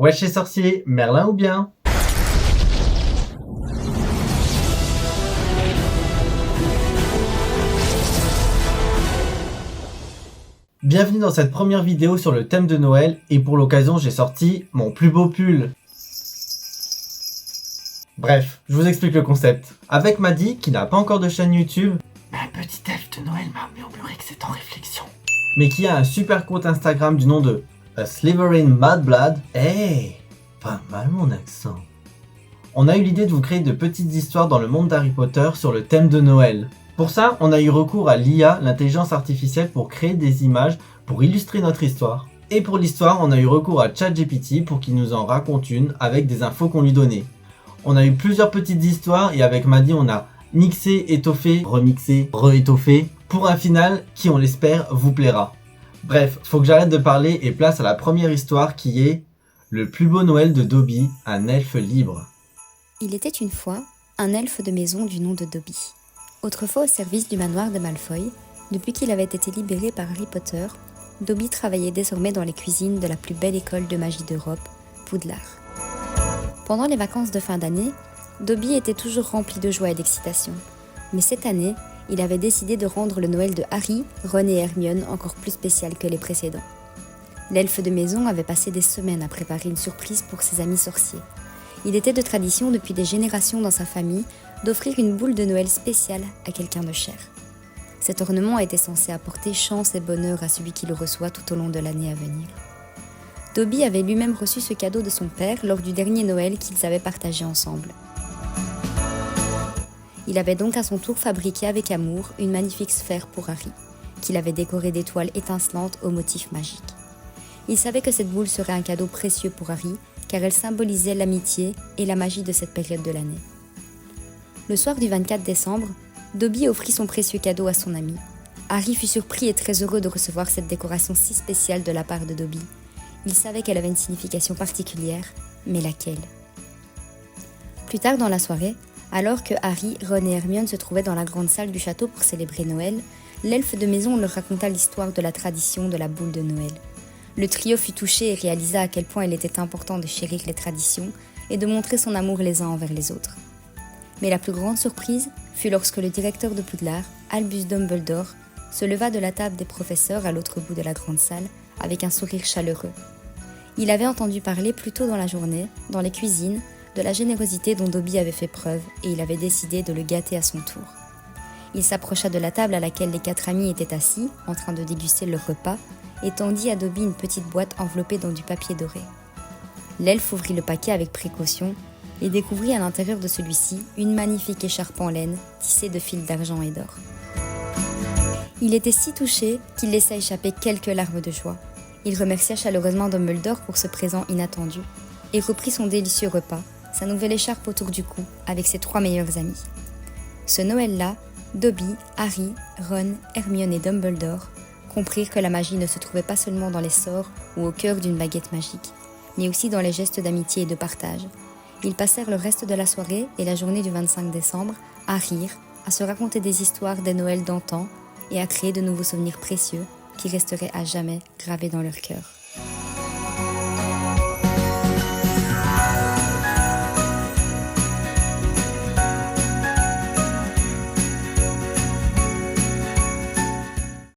Wesh les sorciers, Merlin ou bien? Bienvenue dans cette première vidéo sur le thème de Noël et pour l'occasion j'ai sorti mon plus beau pull. Bref, je vous explique le concept. Avec Maddy, qui n'a pas encore de chaîne YouTube, un petit elfe de Noël m'a murmuré que c'est en réflexion, mais qui a un super compte Instagram du nom de A Slytherin Mudblood. Hey, pas mal mon accent. On a eu l'idée de vous créer de petites histoires dans le monde d'Harry Potter sur le thème de Noël. Pour ça, on a eu recours à l'IA, l'intelligence artificielle, pour créer des images pour illustrer notre histoire. Et pour l'histoire, on a eu recours à ChatGPT pour qu'il nous en raconte une avec des infos qu'on lui donnait. On a eu plusieurs petites histoires et avec Maddy, on a mixé, étoffé, remixé, re-étoffé pour un final qui, on l'espère, vous plaira. Bref, faut que j'arrête de parler et place à la première histoire qui est Le plus beau Noël de Dobby, un elfe libre. Il était une fois un elfe de maison du nom de Dobby. Autrefois au service du manoir de Malfoy, depuis qu'il avait été libéré par Harry Potter, Dobby travaillait désormais dans les cuisines de la plus belle école de magie d'Europe, Poudlard. Pendant les vacances de fin d'année, Dobby était toujours rempli de joie et d'excitation. Mais cette année, il avait décidé de rendre le Noël de Harry, Ron et Hermione encore plus spécial que les précédents. L'elfe de maison avait passé des semaines à préparer une surprise pour ses amis sorciers. Il était de tradition depuis des générations dans sa famille d'offrir une boule de Noël spéciale à quelqu'un de cher. Cet ornement était censé apporter chance et bonheur à celui qui le reçoit tout au long de l'année à venir. Dobby avait lui-même reçu ce cadeau de son père lors du dernier Noël qu'ils avaient partagé ensemble. Il avait donc à son tour fabriqué avec amour une magnifique sphère pour Harry, qu'il avait décorée d'étoiles étincelantes aux motifs magiques. Il savait que cette boule serait un cadeau précieux pour Harry, car elle symbolisait l'amitié et la magie de cette période de l'année. Le soir du 24 décembre, Dobby offrit son précieux cadeau à son ami. Harry fut surpris et très heureux de recevoir cette décoration si spéciale de la part de Dobby. Il savait qu'elle avait une signification particulière, mais laquelle? Plus tard dans la soirée, alors que Harry, Ron et Hermione se trouvaient dans la grande salle du château pour célébrer Noël, l'elfe de maison leur raconta l'histoire de la tradition de la boule de Noël. Le trio fut touché et réalisa à quel point il était important de chérir les traditions et de montrer son amour les uns envers les autres. Mais la plus grande surprise fut lorsque le directeur de Poudlard, Albus Dumbledore, se leva de la table des professeurs à l'autre bout de la grande salle avec un sourire chaleureux. Il avait entendu parler plus tôt dans la journée, dans les cuisines, de la générosité dont Dobby avait fait preuve et il avait décidé de le gâter à son tour. Il s'approcha de la table à laquelle les 4 amis étaient assis, en train de déguster leur repas, et tendit à Dobby une petite boîte enveloppée dans du papier doré. L'elfe ouvrit le paquet avec précaution et découvrit à l'intérieur de celui-ci une magnifique écharpe en laine tissée de fils d'argent et d'or. Il était si touché qu'il laissa échapper quelques larmes de joie. Il remercia chaleureusement Dumbledore pour ce présent inattendu et reprit son délicieux repas, sa nouvelle écharpe autour du cou, avec ses 3 meilleurs amis. Ce Noël-là, Dobby, Harry, Ron, Hermione et Dumbledore comprirent que la magie ne se trouvait pas seulement dans les sorts ou au cœur d'une baguette magique, mais aussi dans les gestes d'amitié et de partage. Ils passèrent le reste de la soirée et la journée du 25 décembre à rire, à se raconter des histoires des Noëls d'antan et à créer de nouveaux souvenirs précieux qui resteraient à jamais gravés dans leur cœur.